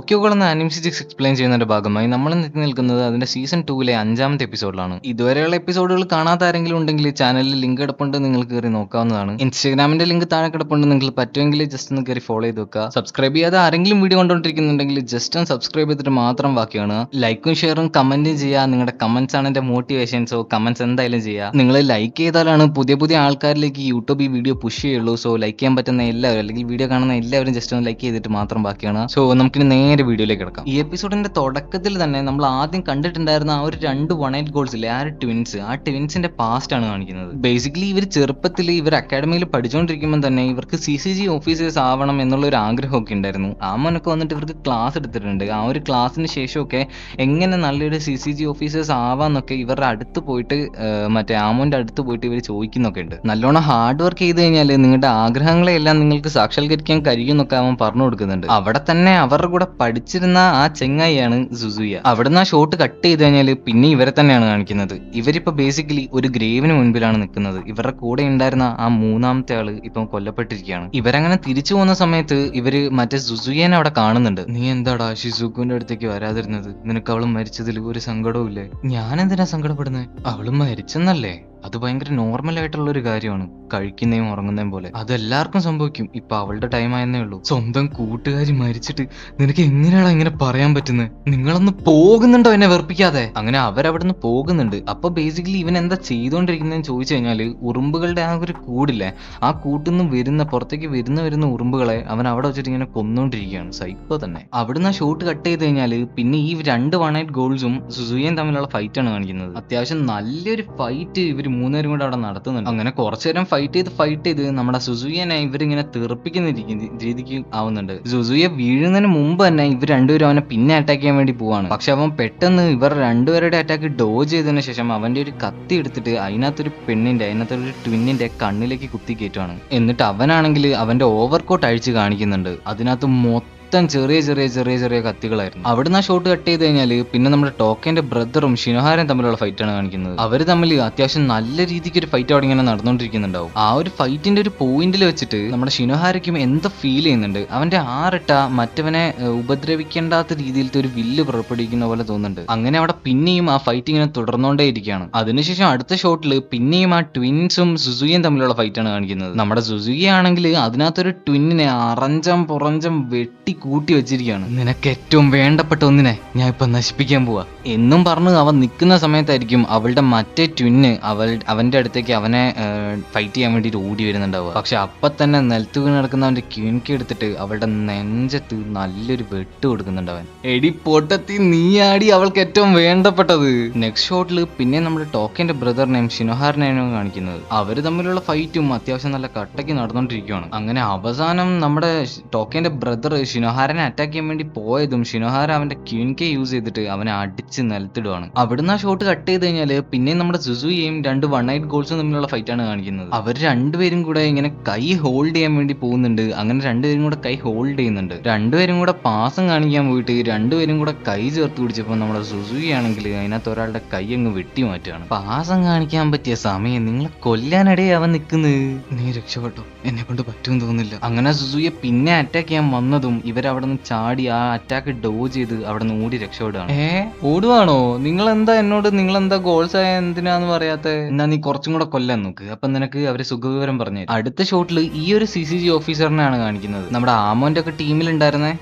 Tokyo goal എന്ന anime series explain ചെയ്യുന്നതിന്റെ ഭാഗമായി നമ്മൾ എത്തി നിൽക്കുന്നത് അതിന്റെ സീസൺ 2 5-ാമത്തെ എപ്പിസോഡിലാണ്. ഇതുവരെയുള്ള എപ്പിസോഡുകൾ കാണാത്ത ആരെങ്കിലും ഉണ്ടെങ്കിൽ ചാനലിൽ ലിങ്ക് കിടപ്പുണ്ട്, നിങ്ങൾക്ക് കയറി നോക്കാവുന്നതാണ്. ഇൻസ്റ്റാഗ്രാമിന്റെ ലിങ്ക് താഴെ കിടപ്പുണ്ട്, നിങ്ങൾക്ക് പറ്റുമെങ്കിൽ ജസ്റ്റ് ഒന്ന് കയറി ഫോളോ ചെയ്ത് വെക്കുക. സബ്സ്ക്രൈബ് ചെയ്യാതെ ആരെങ്കിലും വീഡിയോ കണ്ടുകൊണ്ടിരിക്കുന്നുണ്ടെങ്കിൽ ജസ്റ്റ് ഒന്ന് സബ്സ്ക്രൈബ് ചെയ്തിട്ട് മാത്രം ബാക്കിയാണ്. ലൈക്കും ഷെയറും കമന്റും ചെയ്യുക. നിങ്ങളുടെ കമന്റ്സ് ആണ് എന്റെ മോട്ടിവേഷൻസോ. കമന്റ്സ് എന്തായാലും ചെയ്യുക. നിങ്ങൾ ലൈക്ക് ചെയ്താലാണ് പുതിയ പുതിയ ആൾക്കാരിലേക്ക് യൂട്യൂബ് ഈ വീഡിയോ പുഷ് ചെയ്യുള്ളൂ. സോ ലൈക്ക് ചെയ്യാൻ പറ്റുന്ന എല്ലാവരും അല്ലെങ്കിൽ വീഡിയോ കാണുന്ന എല്ലാവരും ജസ്റ്റ് ഒന്ന് ലൈക്ക് ചെയ്തിട്ട് മാത്രം ബാക്കിയാണ്. സോ നമുക്കിനി നേരെ വീഡിയോയിലേക്ക് കിടക്കാം. ഈ എപ്പിസോഡിന്റെ തുടക്കത്തിൽ തന്നെ നമ്മൾ ആദ്യം കണ്ടിട്ടുണ്ടായിരുന്ന ആ ഒരു 2 1-8 ഗോൾസ് ഇല്ലേ, ആ ട്വിൻസിന്റെ പാസ്റ്റ് ആണ് കാണിക്കുന്നത്. ബേസിക്കലി ഇവർ ചെറുപ്പത്തിൽ ഇവർ അക്കാഡമിയിൽ പഠിച്ചുകൊണ്ടിരിക്കുമ്പോൾ തന്നെ ഇവർക്ക് CCG ഓഫീസേഴ്സ് ആവണം എന്നുള്ള ഒരു ആഗ്രഹമൊക്കെ ഉണ്ടായിരുന്നു. ആ മോനൊക്കെ വന്നിട്ട് ഇവർക്ക് ക്ലാസ് എടുത്തിട്ടുണ്ട്. ആ ഒരു ക്ലാസ്സിന് ശേഷമൊക്കെ എങ്ങനെ നല്ലൊരു CCG ഓഫീസേഴ്സ് ആവാന്നൊക്കെ ഇവരുടെ അടുത്ത് പോയിട്ട് മറ്റേ ആമോന്റെ അടുത്ത് പോയിട്ട് ഇവർ ചോദിക്കുന്നൊക്കെ ഉണ്ട്. നല്ലോണം ഹാർഡ് വർക്ക് ചെയ്ത് കഴിഞ്ഞാൽ നിങ്ങളുടെ ആഗ്രഹങ്ങളെല്ലാം നിങ്ങൾക്ക് സാക്ഷാത്കരിക്കാൻ കഴിയുമെന്നൊക്കെ അവൻ പറഞ്ഞു കൊടുക്കുന്നുണ്ട്. അവിടെ തന്നെ അവരുടെ കൂടെ പഠിച്ചിരുന്ന ആ ചെങ്ങായിയാണ് സുസുയ. അവിടുന്ന് ആ ഷോട്ട് കട്ട് ചെയ്ത് കഴിഞ്ഞാൽ പിന്നെ ഇവരെ തന്നെയാണ് കാണിക്കുന്നത്. ഇവരിപ്പോ ബേസിക്കലി ഒരു ഗ്രേവിന് മുൻപിലാണ് നിൽക്കുന്നത്. ഇവരുടെ കൂടെ ഉണ്ടായിരുന്ന ആ 3-ാമത്തെ ആള് ഇപ്പം കൊല്ലപ്പെട്ടിരിക്കുകയാണ്. ഇവരങ്ങനെ തിരിച്ചു പോകുന്ന സമയത്ത് ഇവര് മറ്റേ സുസുയേനെ അവിടെ കാണുന്നുണ്ട്. നീ എന്താടാ ഷിസുക്കുവിന്റെ അടുത്തേക്ക് വരാതിരുന്നത്? നിനക്ക് അവള് മരിച്ചതിൽ ഒരു സങ്കടവും ഇല്ലേ? ഞാൻ എന്തിനാ സങ്കടപ്പെടുന്നത്? അവള് മരിച്ചെന്നല്ലേ? അത് ഭയങ്കര നോർമൽ ആയിട്ടുള്ള ഒരു കാര്യമാണ്, കഴിക്കുന്നതും ഉറങ്ങുന്നതും പോലെ. അതെല്ലാവർക്കും സംഭവിക്കും. ഇപ്പൊ അവളുടെ ടൈം ആയെന്നേ ഉള്ളൂ. സ്വന്തം കൂട്ടുകാരി മരിച്ചിട്ട് നിനക്ക് എങ്ങനെയാണ് ഇങ്ങനെ പറയാൻ പറ്റുന്നത്? നിങ്ങളൊന്ന് പോകുന്നുണ്ടോ എന്നെ വെറുപ്പിക്കാതെ? അങ്ങനെ അവരവിടുന്ന് പോകുന്നുണ്ട്. അപ്പൊ ബേസിക്കലി ഇവൻ എന്താ ചെയ്തോണ്ടിരിക്കുന്നതെന്ന് ചോദിച്ചു കഴിഞ്ഞാല് ഉറുമ്പുകളുടെ ആ ഒരു കൂടില്ലേ, ആ കൂട്ടിന്ന് പുറത്തേക്ക് വരുന്ന ഉറുമ്പുകളെ അവൻ അവിടെ വെച്ചിട്ട് ഇങ്ങനെ കൊന്നുകൊണ്ടിരിക്കുകയാണ്. സൈക്കോ തന്നെ. അവിടുന്ന് ആ ഷോട്ട് കട്ട് ചെയ്ത് കഴിഞ്ഞാല് പിന്നെ ഈ 2 1-8 ഗോൾസും സുസുയയും തമ്മിലുള്ള ഫൈറ്റ് ആണ് കാണിക്കുന്നത്. അത്യാവശ്യം നല്ലൊരു ഫൈറ്റ് ഇവർ 3 പേരും കൂടെ അവിടെ നടത്തുന്നുണ്ട്. അങ്ങനെ കുറച്ചു നേരം ഫൈറ്റ് ചെയ്ത് നമ്മുടെ സുസുയനെ ഇവരിങ്ങനെ തെറിപ്പിക്കുന്ന രീതിക്ക് ആവുന്നുണ്ട്. സുസുയ വീഴുന്നതിന് മുമ്പ് തന്നെ ഇവർ രണ്ടുപേരും അവനെ പിന്നെ അറ്റാക്ക് ചെയ്യാൻ വേണ്ടി പോവാണ്. പക്ഷെ അവൻ പെട്ടെന്ന് ഇവർ രണ്ടുപേരുടെ അറ്റാക്ക് ഡോജ് ചെയ്തതിനു ശേഷം അവന്റെ ഒരു കത്തി എടുത്തിട്ട് അതിനകത്തൊരു ട്വിന്നിന്റെ കണ്ണിലേക്ക് കുത്തി കയറ്റുവാണ്. എന്നിട്ട് അവനാണെങ്കിൽ അവന്റെ ഓവർകോട്ട് അഴിച്ച് കാണിക്കുന്നുണ്ട്. അതിനകത്ത് ചെറിയ കത്തികളായിരുന്നു. അവിടുന്ന് ആ ഷോട്ട് കട്ട് ചെയ്ത് കഴിഞ്ഞാൽ പിന്നെ നമ്മുടെ ടോക്കേന്റെ ബ്രദറും ഷിനോഹാരയും തമ്മിലുള്ള ഫൈറ്റ് ആണ് കാണിക്കുന്നത്. അവർ തമ്മിൽ അത്യാവശ്യം നല്ല രീതിക്ക് ഒരു ഫൈറ്റ് അവിടെ ഇങ്ങനെ നടന്നുകൊണ്ടിരിക്കുന്നുണ്ടാവും. ആ ഒരു ഫൈറ്റിന്റെ ഒരു പോയിന്റിൽ വെച്ചിട്ട് നമ്മുടെ ഷിനോഹാരയ്ക്കും എന്തോ ഫീൽ ചെയ്യുന്നുണ്ട്. അവന്റെ ആറിട്ട മറ്റവനെ ഉപദ്രവിക്കേണ്ടാത്ത രീതിയിലത്തെ ഒരു വില്ല് പുറപ്പെടുവിക്കുന്ന പോലെ തോന്നുന്നുണ്ട്. അങ്ങനെ അവിടെ പിന്നെയും ആ ഫൈറ്റ് ഇങ്ങനെ തുടർന്നുകൊണ്ടേയിരിക്കുകയാണ്. അതിനുശേഷം അടുത്ത ഷോട്ടിൽ പിന്നെയും ആ ട്വിൻസും സുസുയും തമ്മിലുള്ള ഫൈറ്റ് ആണ് കാണിക്കുന്നത്. നമ്മുടെ സുസുയ ആണെങ്കിൽ അതിനകത്തൊരു ട്വിന്നിനെ അറഞ്ചം പുറഞ്ചം വെട്ടി കൂട്ടി വെച്ചിരിക്കുകയാണ്. നിനക്ക് ഏറ്റവും വേണ്ടപ്പെട്ട ഒന്നിനെ ഞാൻ ഇപ്പൊ നശിപ്പിക്കാൻ പോവാ എന്നും പറഞ്ഞ് അവൻ നിൽക്കുന്ന സമയത്തായിരിക്കും അവളുടെ മറ്റേ ട്വിന്ന് അവന്റെ അടുത്തേക്ക് അവനെ ഫൈറ്റ് ചെയ്യാൻ വേണ്ടിട്ട് ഓടി വരുന്നുണ്ടാവുക. പക്ഷെ അപ്പൊ തന്നെ നിലത്ത് വീണ് നടക്കുന്ന അവന്റെ ക്യൂൻകി എടുത്തിട്ട് അവളുടെ നെഞ്ചത്ത് നല്ലൊരു വെട്ട് കൊടുക്കുന്നുണ്ട് അവൻ. എടി പൊട്ടത്തി, നീയാടി അവൾക്ക് ഏറ്റവും വേണ്ടപ്പെട്ടത്. നെക്സ്റ്റ് ഷോട്ടിൽ പിന്നെ നമ്മുടെ ടോക്കേന്റെ ബ്രദറിനെയും ഷിനോഹാരനെയും കാണിക്കുന്നത്. അവര് തമ്മിലുള്ള ഫൈറ്റും അത്യാവശ്യം നല്ല കട്ടയ്ക്ക് നടന്നുകൊണ്ടിരിക്കുകയാണ്. അങ്ങനെ അവസാനം നമ്മുടെ ടോക്കേന്റെ ബ്രദർ ഷിനോഹാരനെ അറ്റാക്ക് ചെയ്യാൻ വേണ്ടി പോയതും ഷിനോഹാര അവന്റെ ക്യൂൻകെ യൂസ് ചെയ്തിട്ട് അവനെ അടിച്ച് നിലത്തിടുവാണ്. അവിടുന്ന് ആ ഷോട്ട് കട്ട് ചെയ്ത് കഴിഞ്ഞാല് പിന്നെ നമ്മുടെ സുസുയയും 2 1-8 ഗോൾസും തമ്മിലുള്ള ഫൈറ്റ് ആണ് കാണിക്കുന്നത്. അവർ രണ്ടുപേരും കൂടെ ഇങ്ങനെ കൈ ഹോൾഡ് ചെയ്യാൻ വേണ്ടി പോകുന്നുണ്ട്. അങ്ങനെ രണ്ടുപേരും കൂടെ കൈ ഹോൾഡ് ചെയ്യുന്നുണ്ട്. രണ്ടുപേരും കൂടെ പാസം കാണിക്കാൻ പോയിട്ട് രണ്ടുപേരും കൂടെ കൈ ചേർത്ത് പിടിച്ചപ്പോൾ നമ്മുടെ സുസുയാണെങ്കിൽ അതിനകത്ത് ഒരാളുടെ കൈ അങ്ങ് വെട്ടി മാറ്റുകയാണ്. പാസം കാണിക്കാൻ പറ്റിയ സമയം നിങ്ങളെ കൊല്ലാനിടയെ അവൻ നിൽക്കുന്നത്. നീ രക്ഷപ്പെട്ടോ, എന്നെ കൊണ്ട് പറ്റുമെന്ന് തോന്നുന്നില്ല. അങ്ങനെ സുസുയെ പിന്നെ അറ്റാക്ക് ചെയ്യാൻ വന്നതും ഇവരവിടെ നിന്ന് ചാടി ആ അറ്റാക്ക് ഡോജ് ചെയ്ത് അവിടെ നിന്ന് ഓടി രക്ഷപ്പെടുകയാണ്. ഓടുവാണോ? നിങ്ങളെന്താ ഗോൾസ് ആയ എന്തിനാന്ന് പറയാത്ത? എന്നാ നീ കുറച്ചും കൂടെ കൊല്ലാൻ നോക്ക്, അപ്പൊ നിനക്ക് അവര് സുഖവിവരം പറഞ്ഞു. അടുത്ത ഷോട്ടിൽ ഈ ഒരു CCG ഓഫീസറിനെയാണ് കാണിക്കുന്നത്. നമ്മുടെ ആമോന്റെ ഒക്കെ ടീമിലുണ്ടായിരുന്നേ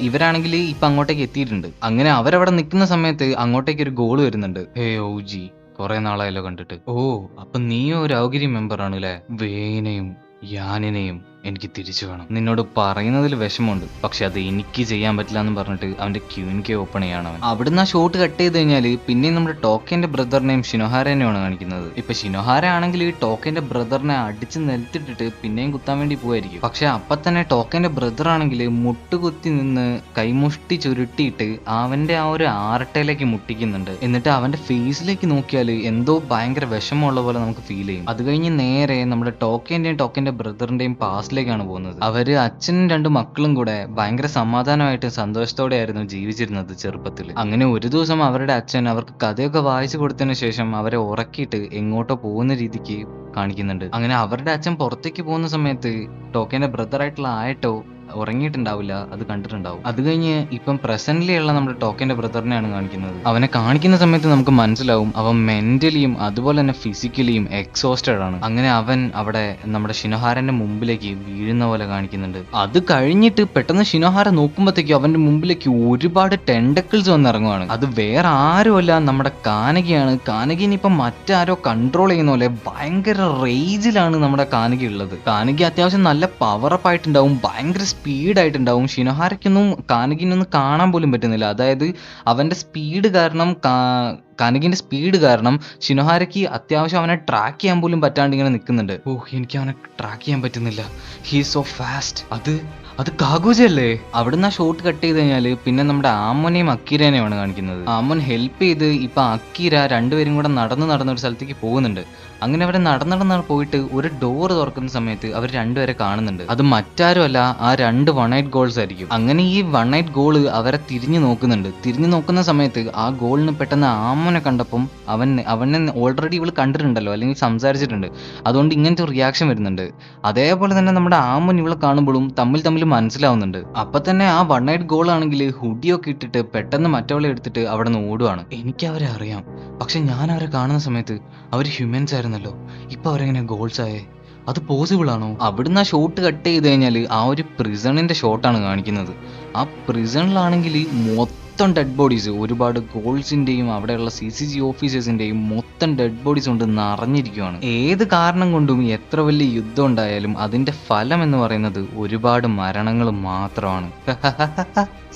ഇവരാണെങ്കിൽ ഇപ്പൊ അങ്ങോട്ടേക്ക് എത്തിയിട്ടുണ്ട്. അങ്ങനെ അവരവിടെ നിൽക്കുന്ന സമയത്ത് അങ്ങോട്ടേക്ക് ഒരു ഗോൾ വരുന്നുണ്ട്. OG, കുറെ നാളായല്ലോ കണ്ടിട്ട്. ഓ, അപ്പൊ നീയും ഒരു ഔഗിരി മെമ്പർ ആണല്ലേ? വേനയും യാനിനെയും എനിക്ക് തിരിച്ചു വേണം. നിന്നോട് പറയുന്നതിൽ വിഷമമുണ്ട്, പക്ഷെ അത് എനിക്ക് ചെയ്യാൻ പറ്റില്ല എന്ന് പറഞ്ഞിട്ട് അവന്റെ ക്യൂൻകെ ഓപ്പൺ ചെയ്യാണ് അവൻ. അവിടുന്ന് ആ ഷോട്ട് കട്ട് ചെയ്ത് കഴിഞ്ഞാല് പിന്നെ നമ്മുടെ ടോക്കേന്റെ ബ്രദറിനെയും ഷിനോഹാരനെയാണ് കാണിക്കുന്നത്. ഇപ്പൊ ഷിനോഹാര ആണെങ്കിൽ ടോക്കേന്റെ ബ്രദറിനെ അടിച്ച് നിലത്തിട്ടിട്ട് പിന്നെയും കുത്താൻ വേണ്ടി പോവായിരിക്കും. പക്ഷെ അപ്പൊ തന്നെ ടോക്കേന്റെ ബ്രദർ ആണെങ്കിൽ മുട്ടുകുത്തി നിന്ന് കൈമുഷ്ടി ചുരുട്ടിയിട്ട് അവന്റെ ആ ഒരു ആർട്ടയിലേക്ക് മുട്ടിക്കുന്നുണ്ട്. എന്നിട്ട് അവന്റെ ഫേസിലേക്ക് നോക്കിയാൽ എന്തോ ഭയങ്കര വിഷമമുള്ള പോലെ നമുക്ക് ഫീൽ ചെയ്യും. അത് കഴിഞ്ഞ് നേരെ നമ്മുടെ ടോക്കേന്റെ ബ്രദറിന്റെയും പാസ്റ്റിലേക്കാണ് പോകുന്നത്. അവര് അച്ഛനും 2 മക്കളും കൂടെ ഭയങ്കര സമാധാനമായിട്ട് സന്തോഷത്തോടെ ആയിരുന്നു ജീവിച്ചിരുന്നത് ചെറുപ്പത്തിൽ. അങ്ങനെ ഒരു ദിവസം അവരുടെ അച്ഛൻ അവർക്ക് കഥയൊക്കെ വായിച്ചു കൊടുത്തതിന് ശേഷം അവരെ ഉറക്കിയിട്ട് എങ്ങോട്ടോ പോകുന്ന രീതിക്ക് കാണിക്കുന്നുണ്ട്. അങ്ങനെ അവരുടെ അച്ഛൻ പുറത്തേക്ക് പോകുന്ന സമയത്ത് ടോക്കേന്റെ ബ്രദർ ആയിട്ടുള്ള ആയിട്ടോ ഉറങ്ങിയിട്ടുണ്ടാവില്ല, അത് കണ്ടിട്ടുണ്ടാവും. അത് കഴിഞ്ഞ് ഇപ്പം പ്രസന്റ്ലി ഉള്ള നമ്മുടെ ടോക്കന്റെ ബ്രദറിനെയാണ് കാണിക്കുന്നത്. അവനെ കാണിക്കുന്ന സമയത്ത് നമുക്ക് മനസ്സിലാവും അവൻ മെന്റലിയും അതുപോലെ തന്നെ ഫിസിക്കലിയും എക്സോസ്റ്റഡ് ആണ്. അങ്ങനെ അവൻ അവിടെ നമ്മുടെ ഷിനോഹാരന്റെ മുമ്പിലേക്ക് വീഴുന്ന പോലെ കാണിക്കുന്നുണ്ട്. അത് കഴിഞ്ഞിട്ട് പെട്ടെന്ന് ഷിനോഹാര നോക്കുമ്പോഴത്തേക്കും അവന്റെ മുമ്പിലേക്ക് ഒരുപാട് ടെൻഡക്കിൾസ് വന്നിറങ്ങുവാണ്. അത് വേറെ ആരുമല്ല, നമ്മുടെ കാനകിയാണ്. കാനകിനെ ഇപ്പം മറ്റാരോ കൺട്രോൾ ചെയ്യുന്ന പോലെ ഭയങ്കര റേജിലാണ് നമ്മുടെ കാനകി ഉള്ളത്. കാനകി അത്യാവശ്യം നല്ല പവറപ്പ് ആയിട്ടുണ്ടാവും, ഭയങ്കര സ്പീഡായിട്ടുണ്ടാവും. ഷിനോഹാരയ്ക്കൊന്നും കാനകിനൊന്നും കാണാൻ പോലും പറ്റുന്നില്ല. അതായത് അവന്റെ സ്പീഡ് കാരണം കാനകിന്റെ സ്പീഡ് കാരണം ഷിനോഹാരയ്ക്ക് അത്യാവശ്യം അവനെ ട്രാക്ക് ചെയ്യാൻ പോലും പറ്റാണ്ട് ഇങ്ങനെ നിൽക്കുന്നുണ്ട്. എനിക്ക് അവനെ ട്രാക്ക് ചെയ്യാൻ പറ്റുന്നില്ല, ഹീ സോ ഫാസ്റ്റ്. അത് കാഗുജല്ലേ? അവിടുന്ന് ആ ഷോട്ട് കട്ട് ചെയ്ത് കഴിഞ്ഞാൽ പിന്നെ നമ്മുടെ ആമോനെയും അക്കീരനെയുമാണ് കാണിക്കുന്നത്. ആമോൻ ഹെൽപ്പ് ചെയ്ത് ഇപ്പൊ അക്കീര രണ്ടുപേരും കൂടെ നടന്ന ഒരു സ്ഥലത്തേക്ക് പോകുന്നുണ്ട്. അങ്ങനെ അവർ നടന്ന് പോയിട്ട് ഒരു ഡോർ തുറക്കുന്ന സമയത്ത് അവർ രണ്ടുപേരെ കാണുന്നുണ്ട്. അത് മറ്റാരുമല്ല, ആ 2 1-8 ഗോൾസ് ആയിരിക്കും. അങ്ങനെ ഈ 1-8 ഗോള് അവരെ തിരിഞ്ഞു നോക്കുന്നുണ്ട്. തിരിഞ്ഞു നോക്കുന്ന സമയത്ത് ആ ഗോളിന് പെട്ടെന്ന് ആമോനെ കണ്ടപ്പം അവനെ ഓൾറെഡി ഇവള് കണ്ടിട്ടുണ്ടല്ലോ, അല്ലെങ്കിൽ സംസാരിച്ചിട്ടുണ്ട്. അതുകൊണ്ട് ഇങ്ങനത്തെ ഒരു റിയാക്ഷൻ വരുന്നുണ്ട്. അതേപോലെ തന്നെ നമ്മുടെ ആമോൻ ഇവളെ കാണുമ്പോഴും തമ്മിൽ മനസ്സിലാവുന്നുണ്ട്. അപ്പൊ തന്നെ ആ 1-8 ഗോൾ ആണെങ്കിൽ ഹുഡിയൊക്കെ ഇട്ടിട്ട് പെട്ടെന്ന് മറ്റവളെ എടുത്തിട്ട് അവിടെ നിന്ന് ഓടുവാണ്. എനിക്ക് അവരെ അറിയാം, പക്ഷെ ഞാൻ അവരെ കാണുന്ന സമയത്ത് അവർ ഹ്യൂമൻസ് ആയിരുന്നല്ലോ, ഇപ്പൊ അവരെങ്ങനെ ഗോൾസ് ആയേ? അത് പോസിബിൾ ആണോ? അവിടുന്ന് ആ ഷോട്ട് കട്ട് ചെയ്ത് കഴിഞ്ഞാൽ ആ ഒരു പ്രിസണിന്റെ ഷോട്ടാണ് കാണിക്കുന്നത്. ആ പ്രിസണിലാണെങ്കിൽ മൊത്തം ഡെഡ് ബോഡീസ്, ഒരുപാട് ഗോൾസിന്റെയും അവിടെയുള്ള CCG ഓഫീസേഴ്സിന്റെയും മൊത്തം ഡെഡ് ബോഡീസ് കൊണ്ട് നിറഞ്ഞിരിക്കുകയാണ്. ഏത് കാരണം കൊണ്ടും എത്ര വലിയ യുദ്ധം ഉണ്ടായാലും അതിന്റെ ഫലം എന്ന് പറയുന്നത് ഒരുപാട് മരണങ്ങൾ മാത്രമാണ്.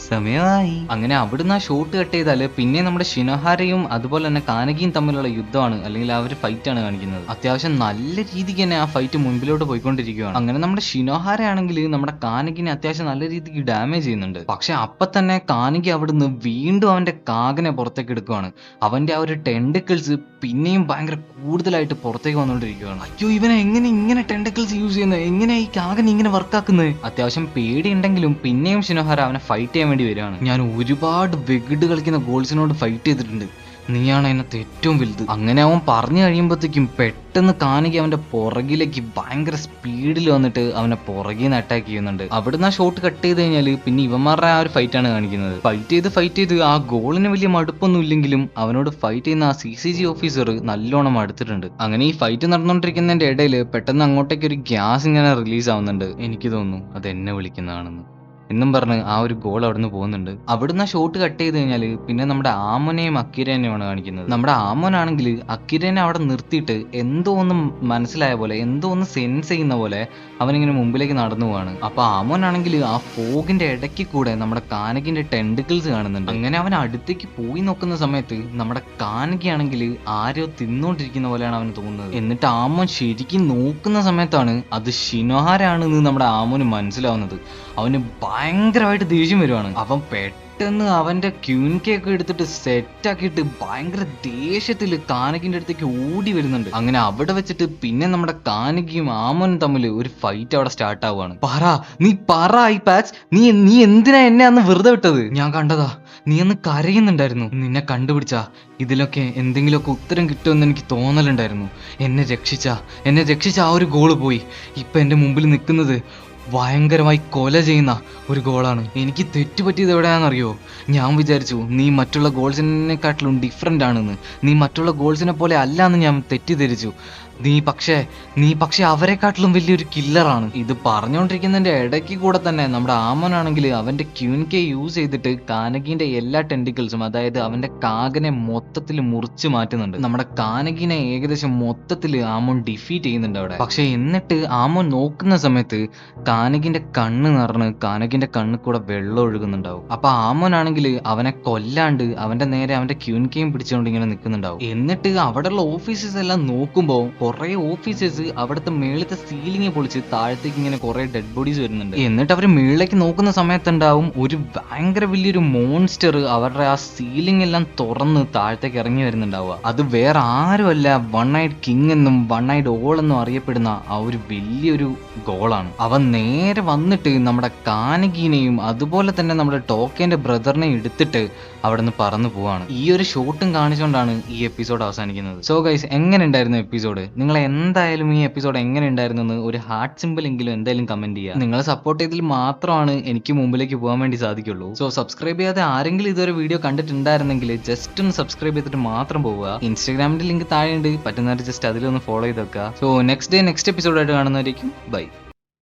സമയമായി. അങ്ങനെ അവിടുന്ന് ആ ഷോട്ട് കട്ട് ചെയ്താല് പിന്നെ നമ്മുടെ ഷിനോഹാരയും അതുപോലെ തന്നെ കാനകിയും തമ്മിലുള്ള യുദ്ധമാണ്, അല്ലെങ്കിൽ ആ ഒരു ഫൈറ്റ് ആണ് കാണിക്കുന്നത്. അത്യാവശ്യം നല്ല രീതിക്ക് തന്നെ ആ ഫൈറ്റ് മുൻപിലോട്ട് പോയിക്കൊണ്ടിരിക്കുകയാണ്. അങ്ങനെ നമ്മുടെ ഷിനോഹാര ആണെങ്കിൽ നമ്മുടെ കാനകിനെ അത്യാവശ്യം നല്ല രീതിക്ക് ഡാമേജ് ചെയ്യുന്നുണ്ട്. പക്ഷെ അപ്പൊ തന്നെ കാനകി അവിടുന്ന് വീണ്ടും അവന്റെ കാകനെ പുറത്തേക്ക് എടുക്കുകയാണ്. അവന്റെ ആ ഒരു ടെൻഡിക്കിൾസ് പിന്നെയും ഭയങ്കര കൂടുതലായിട്ട് പുറത്തേക്ക് വന്നുകൊണ്ടിരിക്കുകയാണ്. അയ്യോ, ഇവനെ ഇങ്ങനെ ടെൻഡിക്കിൾസ് യൂസ് ചെയ്യുന്നത്, എങ്ങനെ ഈ കാകൻ ഇങ്ങനെ വർക്കാക്കുന്നത്? അത്യാവശ്യം പേടിയുണ്ടെങ്കിലും പിന്നെയും ഷിനോഹാര അവനെ ഫൈറ്റ് ചെയ്യാൻ വേണ്ടി വരികയാണ്. ഞാൻ ഒരുപാട് വെഗിഡ് കളിക്കുന്ന ഗോൾസിനോട് ഫൈറ്റ് ചെയ്തിട്ടുണ്ട്, നീയാണ് അതിനകത്ത് ഏറ്റവും വലുത്. അങ്ങനെ അവൻ പറഞ്ഞു കഴിയുമ്പോഴത്തേക്കും പെട്ടെന്ന് കാനകി അവന്റെ പുറകിലേക്ക് ഭയങ്കര സ്പീഡിൽ വന്നിട്ട് അവനെ പുറകിൽ നിന്ന് അറ്റാക്ക് ചെയ്യുന്നുണ്ട്. അവിടുന്ന് ആ ഷോട്ട് കട്ട് ചെയ്ത് കഴിഞ്ഞാൽ പിന്നെ ഇവന്മാരുടെ ആ ഒരു ഫൈറ്റ് ആണ് കാണിക്കുന്നത്. ഫൈറ്റ് ചെയ്ത് ആ ഗോളിന് വലിയ മടുപ്പൊന്നും ഇല്ലെങ്കിലും അവനോട് ഫൈറ്റ് ചെയ്യുന്ന ആ CCG ഓഫീസർ നല്ലോണം അടുത്തിട്ടുണ്ട്. അങ്ങനെ ഈ ഫൈറ്റ് നടന്നുകൊണ്ടിരിക്കുന്നതിന്റെ ഇടയിൽ പെട്ടെന്ന് അങ്ങോട്ടേക്ക് ഒരു ഗ്യാസ് ഇങ്ങനെ റിലീസ് ആവുന്നുണ്ട്. എനിക്ക് തോന്നുന്നു അത് എന്നെ വിളിക്കുന്നതാണെന്ന് എന്നും പറഞ്ഞ് ആ ഒരു ഗോൾ അവിടുന്ന് പോകുന്നുണ്ട്. അവിടുന്ന് ആ ഷോട്ട് കട്ട് ചെയ്ത് കഴിഞ്ഞാൽ പിന്നെ നമ്മുടെ ആമോനെയും അക്കിരനെയുമാണ് കാണിക്കുന്നത്. നമ്മുടെ ആമോനാണെങ്കിൽ അക്കിരനെ അവിടെ നിർത്തിയിട്ട് എന്തോ ഒന്നും മനസ്സിലായ പോലെ, എന്തോ ഒന്ന് സെൻസ് ചെയ്യുന്ന പോലെ അവനിങ്ങനെ മുമ്പിലേക്ക് നടന്നു പോവാണ്. അപ്പൊ ആമോനാണെങ്കിൽ ആ ഫോഗിന്റെ ഇടയ്ക്ക് കൂടെ നമ്മുടെ കാനകിന്റെ ടെൻഡിക്കിൾസ് കാണുന്നുണ്ട്. അങ്ങനെ അവൻ അടുത്തേക്ക് പോയി നോക്കുന്ന സമയത്ത് നമ്മുടെ കാനകിയാണെങ്കിൽ ആരോ തിന്നോണ്ടിരിക്കുന്ന പോലെയാണ് അവന് തോന്നുന്നത്. എന്നിട്ട് ആമോൻ ശരിക്കും നോക്കുന്ന സമയത്താണ് അത് ഷിനോഹാരാണെന്ന് നമ്മുടെ ആമോന് മനസ്സിലാവുന്നത്. അവന് ഭയങ്കരമായിട്ട് ദേഷ്യം വരുവാണ്. അവൻ പെട്ടെന്ന് അവന്റെ ക്യൂൻകയൊക്കെ എടുത്തിട്ട് സെറ്റാക്കിയിട്ട് ഭയങ്കര ദേഷ്യത്തിൽ കാനകിന്റെ അടുത്തേക്ക് ഓടി വരുന്നുണ്ട്. അങ്ങനെ അവിടെ വെച്ചിട്ട് പിന്നെ നമ്മുടെ കാനകിയും ആമോനും തമ്മിൽ ഒരു ഫൈറ്റ് അവിടെ സ്റ്റാർട്ട് ആവുകയാണ്. നീ പറ ഐ പാച്ച്, നീ എന്തിനാ എന്നെ അന്ന് വെറുതെ വിട്ടത്? ഞാൻ കണ്ടതാ, നീ അന്ന് കരയുന്നുണ്ടായിരുന്നു. നിന്നെ കണ്ടുപിടിച്ചാ ഇതിലൊക്കെ എന്തെങ്കിലുമൊക്കെ ഉത്തരം കിട്ടുമെന്ന് എനിക്ക് തോന്നലുണ്ടായിരുന്നു. എന്നെ രക്ഷിച്ച ആ ഒരു ഗോള് പോയി. ഇപ്പൊ എന്റെ മുമ്പിൽ നിൽക്കുന്നത് ഭയങ്കരമായി കൊല ചെയ്യുന്ന ഒരു ഗോളാണ്. എനിക്ക് തെറ്റുപറ്റിയത് എവിടെയാണെന്നറിയോ? ഞാൻ വിചാരിച്ചു നീ മറ്റുള്ള ഗോൾസിനെക്കാട്ടിലും ഡിഫറെൻ്റ് ആണെന്ന്, നീ മറ്റുള്ള ഗോൾസിനെ പോലെ അല്ലാന്ന് ഞാൻ തെറ്റിദ്ധരിച്ചു. നീ പക്ഷേ അവരെക്കാട്ടിലും വലിയൊരു കില്ലറാണ്. ഇത് പറഞ്ഞുകൊണ്ടിരിക്കുന്നതിന്റെ ഇടയ്ക്ക് കൂടെ തന്നെ നമ്മുടെ ആമോനാണെങ്കിൽ അവന്റെ ക്യൂൻകെ യൂസ് ചെയ്തിട്ട് കാനകിന്റെ എല്ലാ ടെൻഡിക്കിൾസും, അതായത് അവന്റെ കാകനെ മൊത്തത്തിൽ മുറിച്ചു മാറ്റുന്നുണ്ട്. നമ്മുടെ കാനകിനെ ഏകദേശം മൊത്തത്തിൽ ആമോൻ ഡിഫീറ്റ് ചെയ്യുന്നുണ്ട് അവിടെ. പക്ഷെ എന്നിട്ട് ആമോൻ നോക്കുന്ന സമയത്ത് കാനകിന്റെ കണ്ണ് നിറഞ്ഞ് കാനകിന്റെ കണ്ണിൽ കൂടെ വെള്ളം ഒഴുകുന്നുണ്ടാവും. അപ്പൊ ആമോനാണെങ്കിൽ അവനെ കൊല്ലാണ്ട് അവന്റെ നേരെ അവന്റെ ക്യൂൻകെയും പിടിച്ചുകൊണ്ട് ഇങ്ങനെ നിൽക്കുന്നുണ്ടാവും. എന്നിട്ട് അവിടെയുള്ള ഓഫീസേഴ്സ് എല്ലാം നോക്കുമ്പോൾ കുറെ ഓഫീസേഴ്സ് അവിടുത്തെ മേളത്തെ സീലിംഗ് പൊളിച്ച് താഴത്തേക്ക് ഇങ്ങനെ കുറെ ഡെഡ് ബോഡീസ് വരുന്നുണ്ട്. എന്നിട്ട് അവർ മേളിലേക്ക് നോക്കുന്ന സമയത്തുണ്ടാവും ഒരു ഭയങ്കര വലിയൊരു മോൺസ്റ്റർ അവരുടെ ആ സീലിംഗ് എല്ലാം തുറന്ന് താഴത്തേക്ക് ഇറങ്ങി വരുന്നുണ്ടാവുക. അത് വേറെ ആരുമല്ല, 1-eyed കിങ് എന്നും 1-eyed ഓൾ എന്നും അറിയപ്പെടുന്ന ആ ഒരു വലിയൊരു ഗോളാണ്. അവൻ നേരെ വന്നിട്ട് നമ്മുടെ കാനകീനെയും അതുപോലെ തന്നെ നമ്മുടെ ടോക്കേന്റെ ബ്രദറിനെയും എടുത്തിട്ട് അവിടെ നിന്ന് പറന്നു പോവാണ്. ഈ ഒരു ഷോട്ടും കാണിച്ചുകൊണ്ടാണ് ഈ എപ്പിസോഡ് അവസാനിക്കുന്നത്. സോ ഗൈസ്, എങ്ങനെ ഉണ്ടായിരുന്നു എപ്പിസോഡ്? നിങ്ങൾ എന്തായാലും ഈ എപ്പിസോഡ് എങ്ങനെ ഉണ്ടായിരുന്നു എന്ന് ഒരു ഹാർട്ട് സിമ്പിൾ എങ്കിലും എന്തായാലും കമന്റ് ചെയ്യുക. നിങ്ങളെ സപ്പോർട്ട് ചെയ്തതിൽ മാത്രമാണ് എനിക്ക് മുമ്പിലേക്ക് പോകാൻ വേണ്ടി സാധിക്കുള്ളൂ. സോ സബ്സ്ക്രൈബ് ചെയ്യാതെ ആരെങ്കിലും ഇതുവരെ വീഡിയോ കണ്ടിട്ടുണ്ടായിരുന്നെങ്കിൽ ജസ്റ്റ് ഒന്ന് സബ്സ്ക്രൈബ് ചെയ്തിട്ട് മാത്രം പോവുക. ഇൻസ്റ്റാഗ്രാമിന്റെ ലിങ്ക് താഴെയുണ്ട്, പറ്റുന്നവർ ജസ്റ്റ് അതിലൊന്ന് ഫോളോ ചെയ്ത് വെക്കുക. സോ നെക്സ്റ്റ് എപ്പിസോഡായിട്ട് കാണുന്നവരേക്കും ബൈ.